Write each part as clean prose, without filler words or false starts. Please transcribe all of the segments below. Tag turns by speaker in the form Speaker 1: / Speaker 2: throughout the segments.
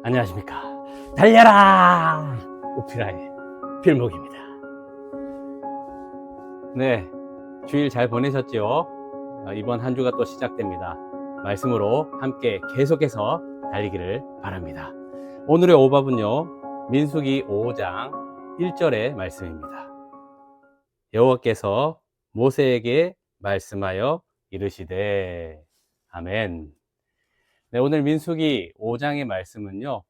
Speaker 1: 안녕하십니까. 달려라! 오피라의 필목입니다. 네, 주일 잘 보내셨죠? 이번 한 주가 또 시작됩니다. 말씀으로 함께 계속해서 달리기를 바랍니다. 오늘의 오밥은요, 민수기 5장 1절의 말씀입니다. 여호와께서 모세에게 말씀하여 이르시되, 아멘. 네, 오늘 민수기 5장의 말씀은요,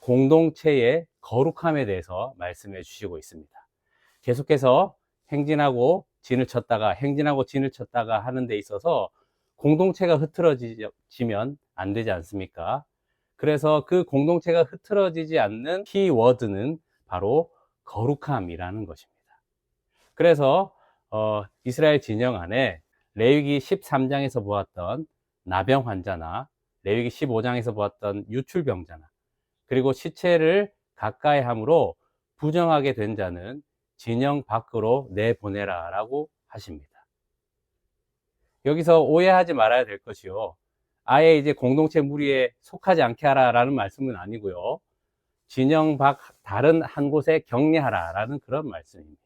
Speaker 1: 공동체의 거룩함에 대해서 말씀해 주시고 있습니다. 계속해서 행진하고 진을 쳤다가 하는 데 있어서 공동체가 흐트러지면 안 되지 않습니까? 그래서 그 공동체가 흐트러지지 않는 키워드는 바로 거룩함이라는 것입니다. 그래서 이스라엘 진영 안에 레위기 13장에서 보았던 나병 환자나 레위기 15장에서 보았던 유출병자나 그리고 시체를 가까이 함으로 부정하게 된 자는 진영 밖으로 내보내라 라고 하십니다. 여기서 오해하지 말아야 될 것이요, 아예 이제 공동체 무리에 속하지 않게 하라 라는 말씀은 아니고요, 진영 밖 다른 한 곳에 격리하라 라는 그런 말씀입니다.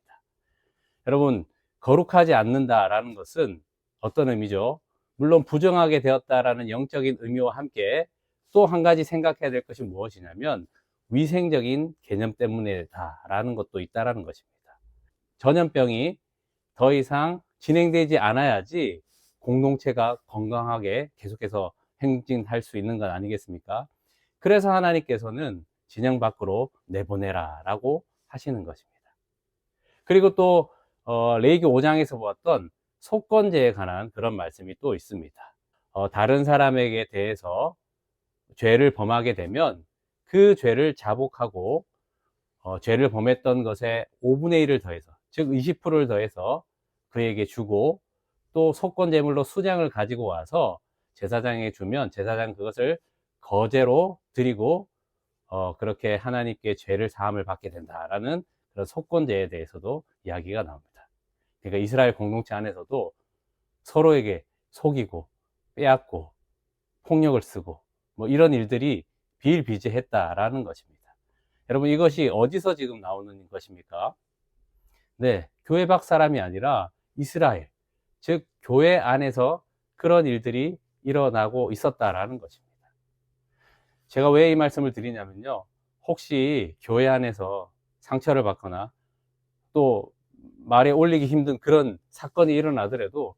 Speaker 1: 여러분, 거룩하지 않는다 라는 것은 어떤 의미죠? 물론 부정하게 되었다라는 영적인 의미와 함께 또 한 가지 생각해야 될 것이 무엇이냐면 위생적인 개념 때문이다라는 것도 있다라는 것입니다. 전염병이 더 이상 진행되지 않아야지 공동체가 건강하게 계속해서 행진할 수 있는 건 아니겠습니까? 그래서 하나님께서는 진영 밖으로 내보내라 라고 하시는 것입니다. 그리고 또 레위기 5장에서 보았던 속건제에 관한 그런 말씀이 또 있습니다. 다른 사람에게 대해서 죄를 범하게 되면 그 죄를 자복하고 죄를 범했던 것에 5분의 1을 더해서, 즉 20%를 더해서 그에게 주고 또 속건제물로 수장을 가지고 와서 제사장에게 주면 제사장 그것을 거제로 드리고 그렇게 하나님께 죄를 사함을 받게 된다라는 그런 속건제에 대해서도 이야기가 나옵니다. 그러니까 이스라엘 공동체 안에서도 서로에게 속이고 빼앗고 폭력을 쓰고 뭐 이런 일들이 비일비재했다라는 것입니다. 여러분, 이것이 어디서 지금 나오는 것입니까? 네, 교회 밖 사람이 아니라 이스라엘, 즉 교회 안에서 그런 일들이 일어나고 있었다라는 것입니다. 제가 왜 이 말씀을 드리냐면요, 혹시 교회 안에서 상처를 받거나 또 말에 올리기 힘든 그런 사건이 일어나더라도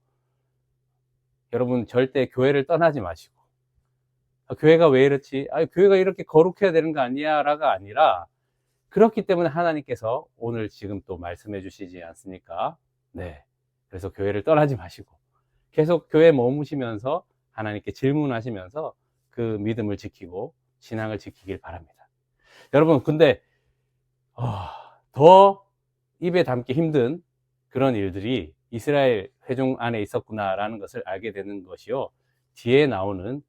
Speaker 1: 여러분, 절대 교회를 떠나지 마시고, 교회가 왜 이렇지? 교회가 이렇게 거룩해야 되는 거 아니야? 라가 아니라, 그렇기 때문에 하나님께서 오늘 지금 또 말씀해 주시지 않습니까? 네. 그래서 교회를 떠나지 마시고 계속 교회에 머무시면서 하나님께 질문하시면서 그 믿음을 지키고 신앙을 지키길 바랍니다. 여러분, 근데 더 입에 담기 힘든 그런 일들이 이스라엘 회중 안에 있었구나라는 것을 알게 되는 것이요, 뒤에 나오는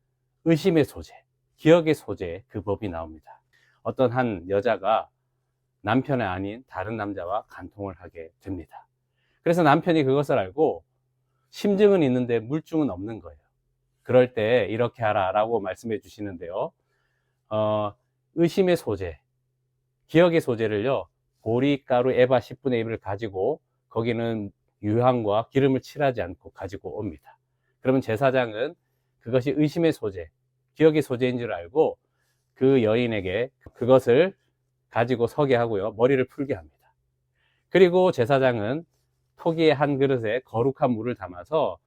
Speaker 1: 의심의 소재, 기억의 소재, 그 법이 나옵니다. 어떤 한 여자가 남편이 아닌 다른 남자와 간통을 하게 됩니다. 그래서 남편이 그것을 알고 심증은 있는데 물증은 없는 거예요. 그럴 때 이렇게 하라 라고 말씀해 주시는데요, 의심의 소재, 기억의 소재를요, 보리가루 에바 10분의 1을 가지고 거기는 유황과 기름을 칠하지 않고 가지고 옵니다. 그러면 제사장은 그것이 의심의 소재, 기억의 소재인 줄 알고 그 여인에게 그것을 가지고 서게 하고요, 머리를 풀게 합니다. 그리고 제사장은 토기의 한 그릇에 거룩한 물을 담아서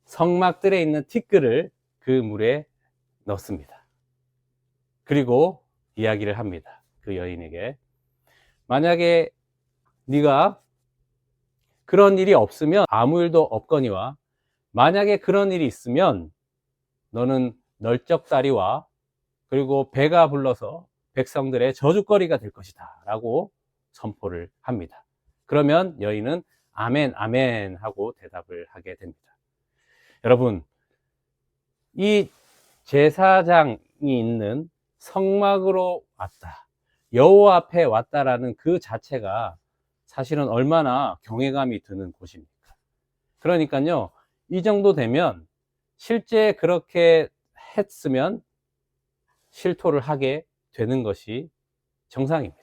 Speaker 1: 성막들에 있는 티끌을 그 물에 넣습니다. 그리고 이야기를 합니다. 그 여인에게, 만약에 네가 그런 일이 없으면 아무 일도 없거니와 만약에 그런 일이 있으면 너는 널쩍다리와 그리고 배가 불러서 백성들의 저주거리가 될 것이다 라고 선포를 합니다. 그러면 여인은 아멘 아멘 하고 대답을 하게 됩니다. 여러분, 이 제사장이 있는 성막으로 왔다, 여호와 앞에 왔다라는 그 자체가 사실은 얼마나 경외감이 드는 곳입니까? 그러니까요, 이 정도 되면 실제 그렇게 했으면 실토를 하게 되는 것이 정상입니다.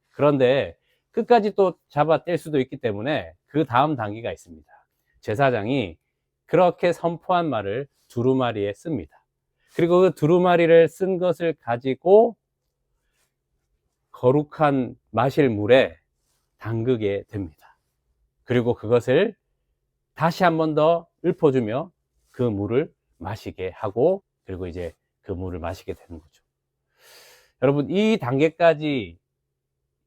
Speaker 1: 그런데 끝까지 또 잡아 뗄 수도 있기 때문에 그 다음 단계가 있습니다. 제사장이 그렇게 선포한 말을 두루마리에 씁니다. 그리고 그 두루마리를 쓴 것을 가지고 거룩한 마실 물에 담그게 됩니다. 그리고 그것을 다시 한 번 더 읊어주며 그 물을 마시게 하고, 그리고 이제 그 물을 마시게 되는 거죠. 여러분, 이 단계까지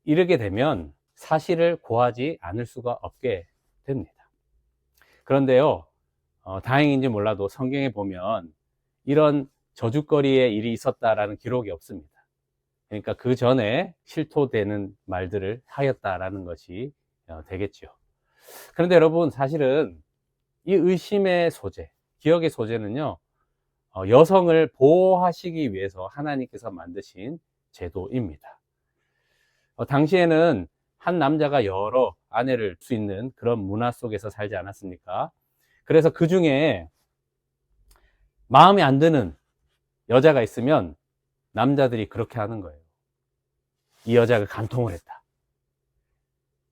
Speaker 1: 이르게 되면 사실을 고하지 않을 수가 없게 됩니다. 그런데요, 다행인지 몰라도 성경에 보면 이런 저주거리의 일이 있었다라는 기록이 없습니다. 그러니까 그 전에 실토되는 말들을 하였다라는 것이 되겠죠. 그런데 여러분, 사실은 이 의심의 소재, 기억의 소재는요, 여성을 보호하시기 위해서 하나님께서 만드신 제도입니다. 당시에는 한 남자가 여러 아내를 수 있는 그런 문화 속에서 살지 않았습니까? 그래서 그 중에 마음에 안 드는 여자가 있으면 남자들이 그렇게 하는 거예요. 이 여자가 간통을 했다.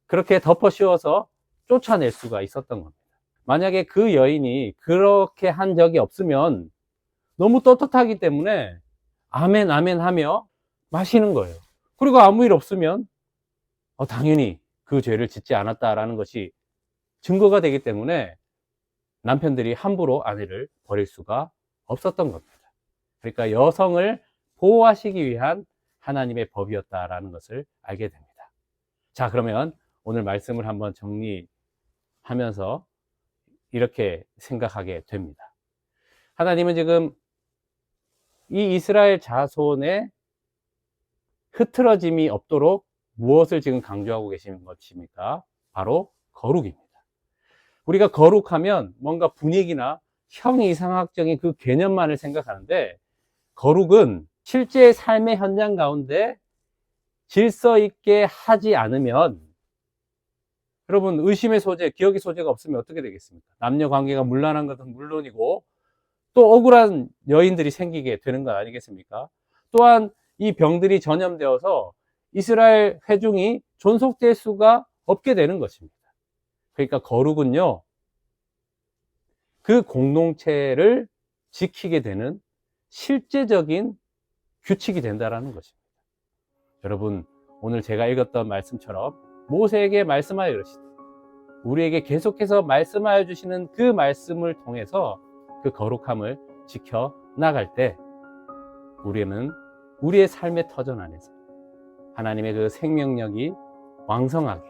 Speaker 1: 그렇게 덮어 씌워서 쫓아낼 수가 있었던 겁니다. 만약에 그 여인이 그렇게 한 적이 없으면 너무 떳떳하기 때문에 아멘 아멘 하며 마시는 거예요. 그리고 아무 일 없으면 당연히 그 죄를 짓지 않았다라는 것이 증거가 되기 때문에 남편들이 함부로 아내를 버릴 수가 없었던 겁니다. 그러니까 여성을 보호하시기 위한 하나님의 법이었다라는 것을 알게 됩니다. 자, 그러면 오늘 말씀을 한번 정리하면서 이렇게 생각하게 됩니다. 하나님은 지금 이 이스라엘 자손의 흐트러짐이 없도록 무엇을 지금 강조하고 계시는 것입니까? 바로 거룩입니다. 우리가 거룩하면 뭔가 분위기나 형이상학적인 그 개념만을 생각하는데, 거룩은 실제 삶의 현장 가운데 질서 있게 하지 않으면, 여러분, 의심의 소재, 기억의 소재가 없으면 어떻게 되겠습니까? 남녀 관계가 문란한 것은 물론이고 또 억울한 여인들이 생기게 되는 것 아니겠습니까? 또한 이 병들이 전염되어서 이스라엘 회중이 존속될 수가 없게 되는 것입니다. 그러니까 거룩은요, 그 공동체를 지키게 되는 실제적인 규칙이 된다는 것입니다. 여러분, 오늘 제가 읽었던 말씀처럼 모세에게 말씀하여 이르시되 우리에게 계속해서 말씀하여 주시는 그 말씀을 통해서 그 거룩함을 지켜 나갈 때 우리는 우리의 삶의 터전 안에서 하나님의 그 생명력이 왕성하게,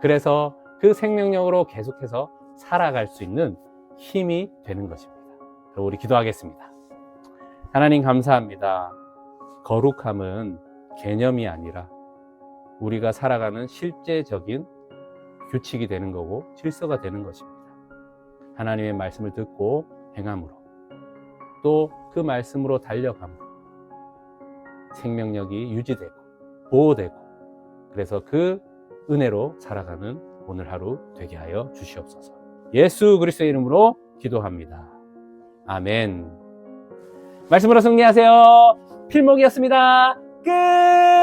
Speaker 1: 그래서 그 생명력으로 계속해서 살아갈 수 있는 힘이 되는 것입니다. 그럼 우리 기도하겠습니다. 하나님 감사합니다. 거룩함은 개념이 아니라 우리가 살아가는 실제적인 규칙이 되는 거고 질서가 되는 것입니다. 하나님의 말씀을 듣고 행함으로, 또 그 말씀으로 달려감으로 생명력이 유지되고 보호되고, 그래서 그 은혜로 살아가는 오늘 하루 되게 하여 주시옵소서. 예수 그리스도의 이름으로 기도합니다. 아멘. 말씀으로 승리하세요. 필목이었습니다. 끝!